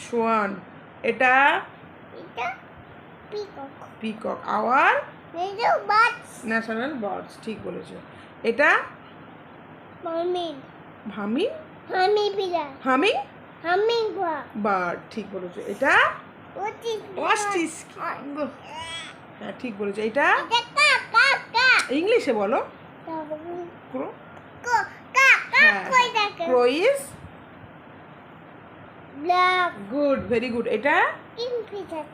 Swan. এটা peacock. Our national birds. ঠিক বলেছো। এটা হামিং বার্ড। ঠিক বলেছো। এটা অস্ট্রিচ। হ্যাঁ ঠিক বলেছো। এটা ইংলিশে বলো। Crow is good, very good. এটা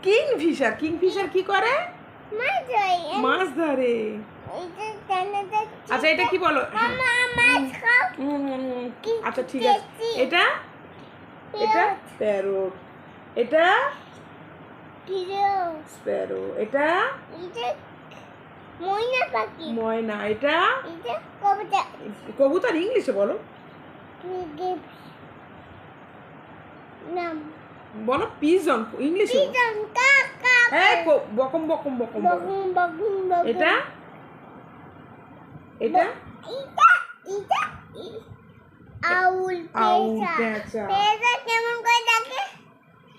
কিংফিশার কি করে? মাছ ধরে। আচ্ছা এটা কি বলো? আচ্ছা ঠিক আছে। এটা প্যারট। এটা স্প্যারো। এটা ময়না। এটা কবুতর। ইংলিশে বলো। বলো পিজন। ইংলিশে বকম। এটা আউল।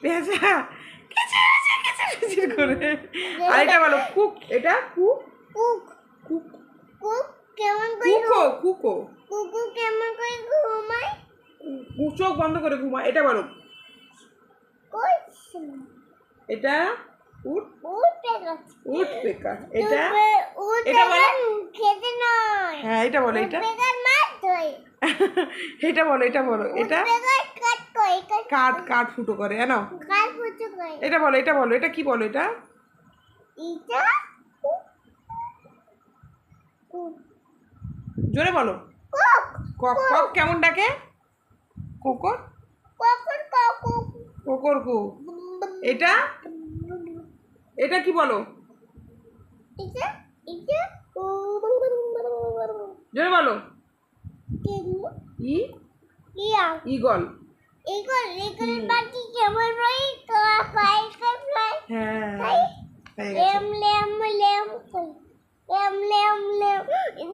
পেঁচা। পেঁচা করে। আর এটা বলো কুক। এটা কুকো। চোখ বন্ধ করে ঘুমায়। এটা বলো। এটা উট পেকার। এটা বলো। হ্যাঁ এটা বলো। এটা বলো। এটা কাঠ ফুটো করে। এটা বলো। এটা কি বলো? এটা জোরে বলো। কক কেমন ডাকে? কোকর কু। এটা কি বলো? জোরে বলো। ঈগল। হ্যাঁ